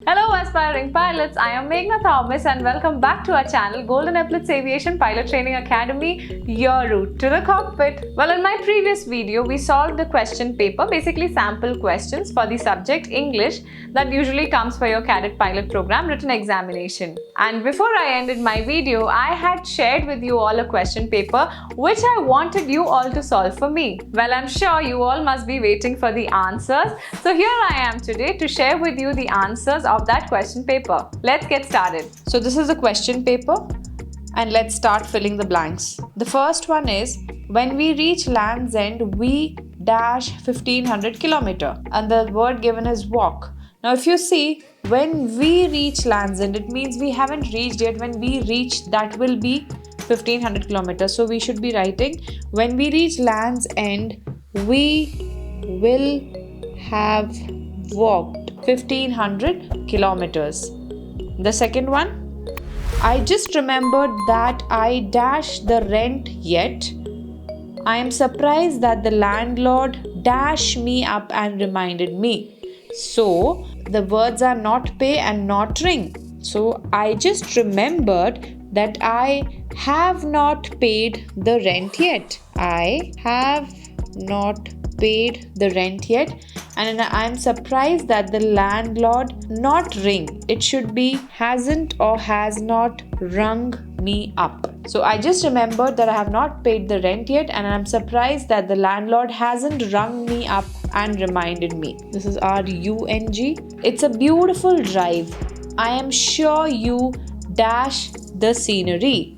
Hello aspiring pilots, I am Meghna Thomas and welcome back to our channel Golden Eplets Aviation Pilot Training Academy, your route to the cockpit. Well, in my previous video, we solved the question paper, basically sample questions for the subject English that usually comes for your cadet pilot program written examination. And before I ended my video, I had shared with you all a question paper which I wanted you all to solve for me. Well, I'm sure you all must be waiting for the answers. So here I am today to share with you the answers of that question paper. Let's get started. So this is the question paper and let's start filling the blanks. The first one is, when we reach Land's End, we dash 1500 kilometer, and the word given is walk. Now if you see, when we reach Land's End, it means we haven't reached yet. When we reach, that will be 1500 kilometers. So we should be writing, when we reach Land's End, we will have walked 1500 kilometers. The second one, I just remembered that I dashed the rent yet. I am surprised that the landlord dashed me up and reminded me. So the words are not pay and not ring. So I just remembered that I have not paid the rent yet. I have not paid the rent yet, and I'm surprised that the landlord not ring. It should be hasn't or has not rung me up. So I just remembered that I have not paid the rent yet, and I'm surprised that the landlord hasn't rung me up and reminded me. This is RUNG. It's a beautiful drive. I am sure you dash the scenery.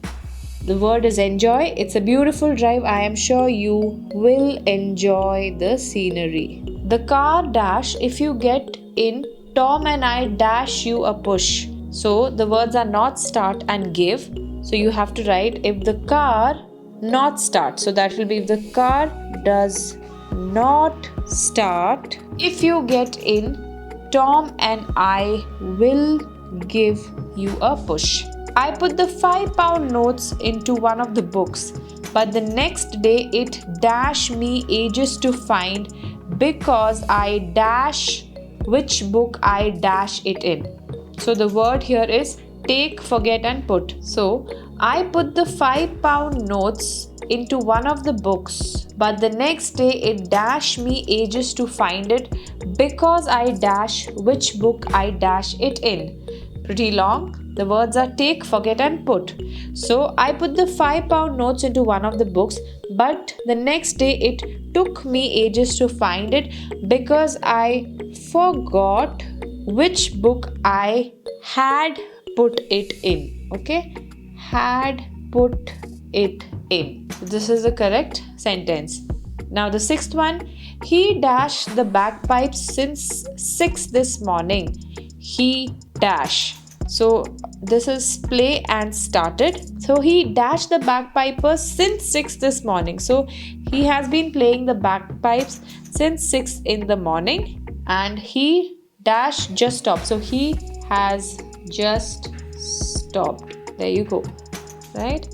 The word is enjoy. It's a beautiful drive. I am sure you will enjoy the scenery. The car dash, if you get in, Tom and I dash you a push. So the words are not start and give. So you have to write, if the car not start. So that will be, if the car does not start, if you get in, Tom and I will give you a push. I put the 5-pound notes into one of the books, but the next day it dashed me ages to find, because I dash which book I dash it in. So the word here is take, forget and put. So I put the 5-pound notes into one of the books, but the next day it dashed me ages to find it, because I dash which book I dash it in. Pretty long. The words are take, forget and put. So I put the 5-pound notes into one of the books, but the next day it took me ages to find it, because I forgot which book I had put it in. Okay? Had put it in. So this is the correct sentence. Now the sixth one, he dashed the bagpipes since 6 this morning. He dash. So this is play and started. So he dashed the bagpipers since 6 this morning. So he has been playing the bagpipes since 6 in the morning, and he dash just stopped. So he has just stopped. There you go. Right?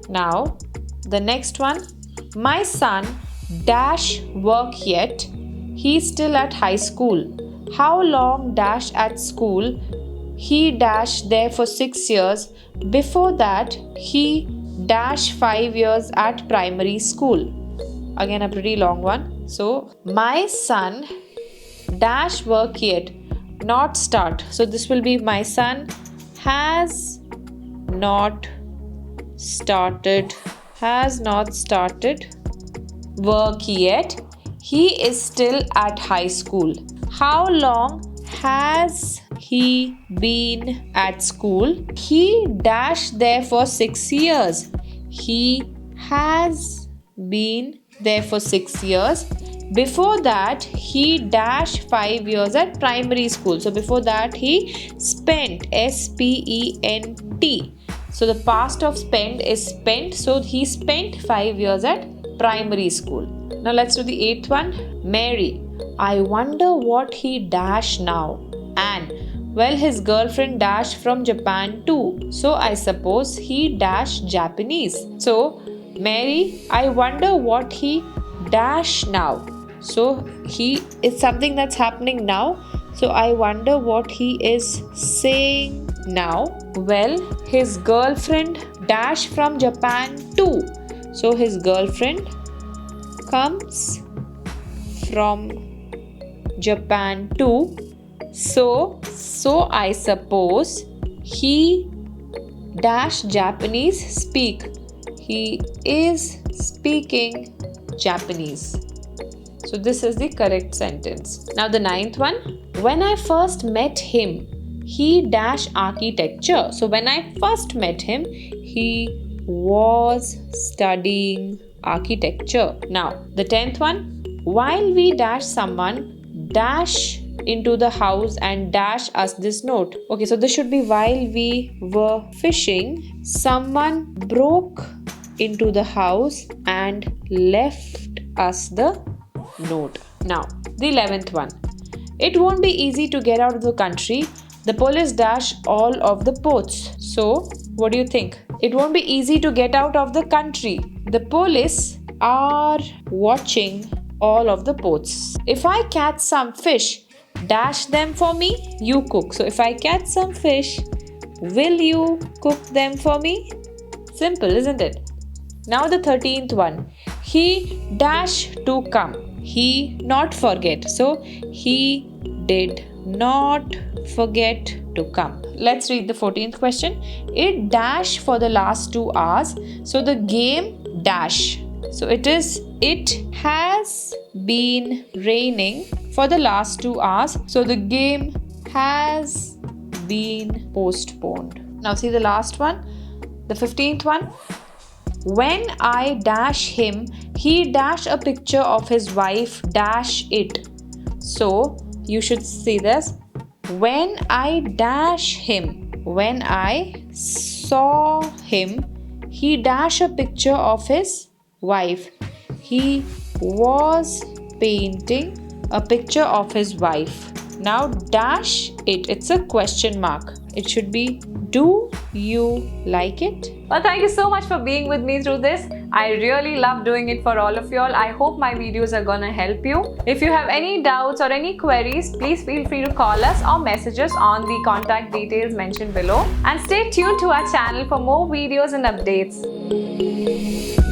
Now the next one, my son dash work yet. He's still at high school. How long dash at school? He dashed there for 6 years. Before that, he dashed 5 years at primary school. Again, a pretty long one. So, my son dash work yet, not start. So, this will be, my son has not started work yet. He is still at high school. How long has he been at school? He dashed there for 6 years. He has been there for 6 years. Before that, he dashed 5 years at primary school. So before that, he spent, SPENT. So the past of spend is spent. So he spent 5 years at primary school. Now let's do the eighth one. Mary, I wonder what he dash now. And well, his girlfriend dashed from Japan too. So I suppose he dashed Japanese. So Mary, I wonder what he dash now. So he is something that's happening now. So I wonder what he is saying now. Well, his girlfriend dash from Japan too. So his girlfriend comes from Japan too. So I suppose he dash Japanese speak. He is speaking Japanese. So this is the correct sentence. Now the ninth one. When I first met him, he dash architecture. So when I first met him, he was studying architecture. Now the 10th one. While we dash someone, dash into the house and dash us this note. Okay, so this should be while we were fishing, someone broke into the house and left us the note. Now, the 11th one. It won't be easy to get out of the country. The police dash all of the ports. So, what do you think? It won't be easy to get out of the country. The police are watching all of the ports. If I catch some fish, dash them for me, you cook. So if I catch some fish, will you cook them for me? Simple, isn't it? Now the 13th one. He dash to come. He not forget. So he did not forget to come. Let's read the 14th question. It dash for the last 2 hours. So the game dash. So it has been raining for the last 2 hours. So the game has been postponed. Now see the last one, the 15th one. When I dash him, he dash a picture of his wife dash it. So you should see this. When I dash him, when I saw him, he dash a picture of his wife. He was painting a picture of his wife. Now dash it. It's a question mark. It should be, do you like it? Well, thank you so much for being with me through this. I really love doing it for all of you all. I hope my videos are gonna help you. If you have any doubts or any queries, please feel free to call us or message us on the contact details mentioned below. And stay tuned to our channel for more videos and updates.